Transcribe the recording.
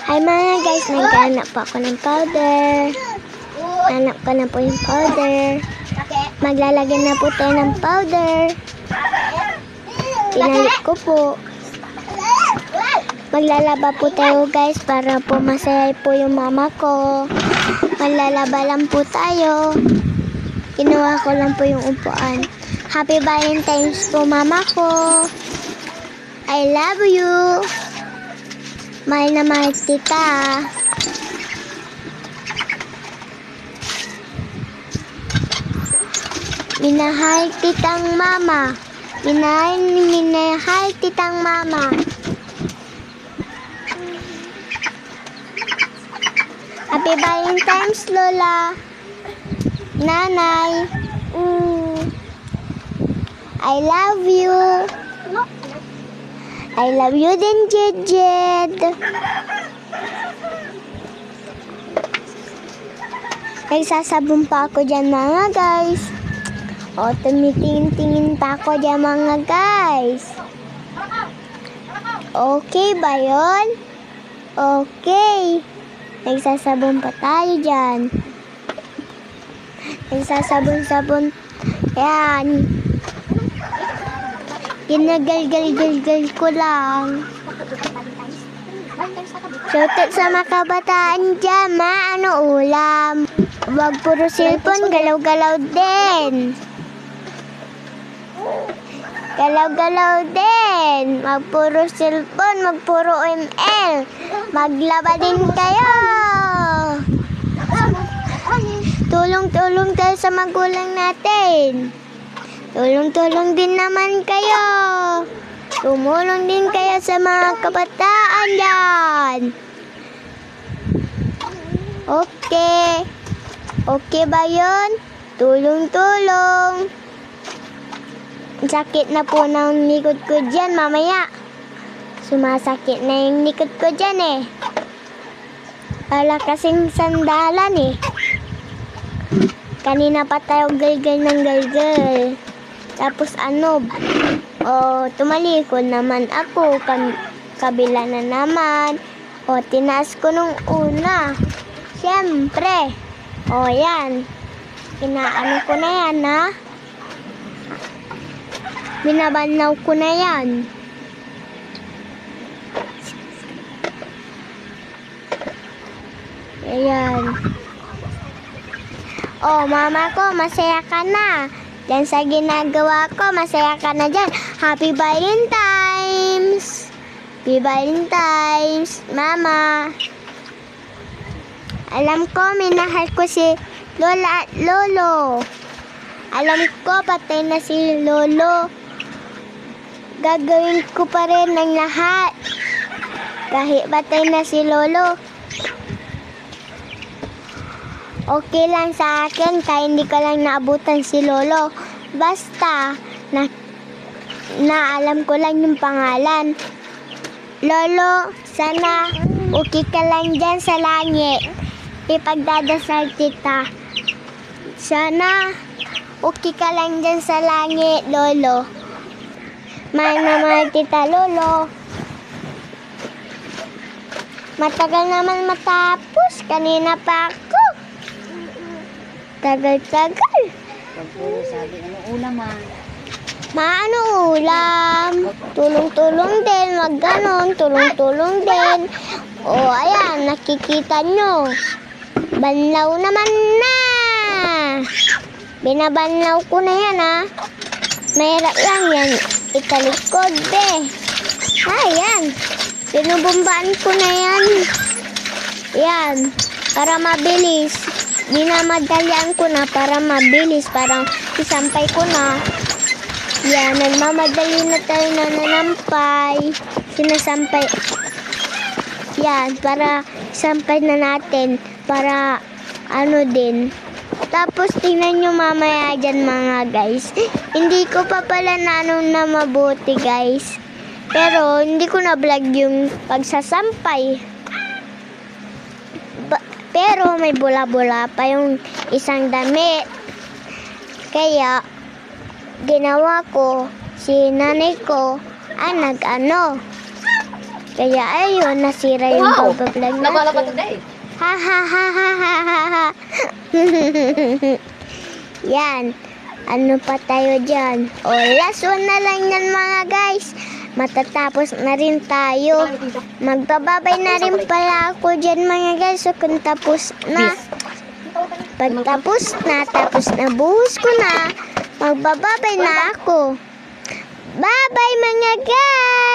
Hi mga guys, naghanap po ako ng powder. Hanap ko na po yung powder. Maglalagay na po tayo ng powder. Pinalik ko po. Maglalaba po tayo guys para po masaya po yung mama ko. Maglalaba lang po tayo. Kinuha ko lang po yung upuan. Happy Valentine's po mama ko. I love you. Mahal na mahal kita. Minahal titang mama. Minahal titang mama. Happy Valentine's, Lola. Nanay. I love you. I love you din, Jed. Nagsasabon pa ako dyan, mga guys. O, tumitingin-tingin pa ako dyan, mga guys. Okay ba yun? Okay. Nagsasabon pa tayo dyan. Nagsasabon-sabon. Yan. Ginagal-gal-gal ko lang. Shoutout sa mga kabataan dyan, ma. Ano ulam? Huwag puro cellphone, galaw-galaw din. Galaw-galaw din. Wag puro cellphone, wag puro ML. Maglaba din kayo. Tulong-tulong tayo sa magulang natin. Tulong-tulong din naman kayo. Tumulong din kayo sa mga kabataan dyan. Okay. Okay ba yun? Tulong-tulong. Sakit na po ng likod ko dyan mamaya. Sumasakit na yung likod ko dyan eh. Wala kasing sandalan eh. Kanina pa tayo galgal ng galgal. Tapos ano, tumalikod naman ako, kabila na naman. Tinaas ko nung una. Siyempre. Yan. Inaano ko na yan, ha? Binabanaw ko na yan. Ayan. Mama ko, masaya ka na. Diyan sa ginagawa ko, masaya ka na dyan. Happy Valentine's! Happy Valentine's, Mama. Alam ko, minahal ko si Lola at Lolo. Alam ko, patay na si Lolo. Gagawin ko pa rin ng lahat. Kahit patay na si Lolo. Okay lang sa akin, kaya hindi ko lang naabutan si Lolo. Basta, alam ko lang yung pangalan. Lolo, sana okay ka lang dyan sa langit. Ipagdadasal kita. Sana okay ka lang dyan sa langit, Lolo. Mahal na mahal kita, Lolo. Matagal naman matapos. Kanina pa ako. Tagal-tagal. Puro sabi, ano ulam ma? Ano ulam? Tulong-tulong din. Wag ganon. Tulong-tulong din. Ayan. Nakikita nyo. Banlaw naman na. Binabanlaw ko na yan, ha. Mahirap lang yan. Italikod, be. Ayan. Binubumbaan ko na yan. Yan. Para mabilis. Minamadalian ko na para mabilis. Parang isampay ko na. Yan. Nagmamadali na tayo na nanampay. Sinasampay. Yan. Para sampay na natin. Para ano din. Tapos tingnan nyo mamaya dyan mga guys. Hindi ko pa pala na mabuti guys. Pero hindi ko na vlog yung pagsasampay. Pero may bula-bula pa yung isang damit. Kaya ginawa ko, si nanay ko ang nag-ano. Kaya ayun, nasira yung Wow! pagbablog Nagwala pa natin. today. Ha ha ha ha ha ha ha. Yan. Ano pa tayo dyan? O, last one na lang yan mga guys. Matatapos na rin tayo. Magbababay na rin pala ako dyan mga guys. So, kung tapos na. Pag tapos na buhos ko na. Magbababay na ako. Bye-bye mga guys!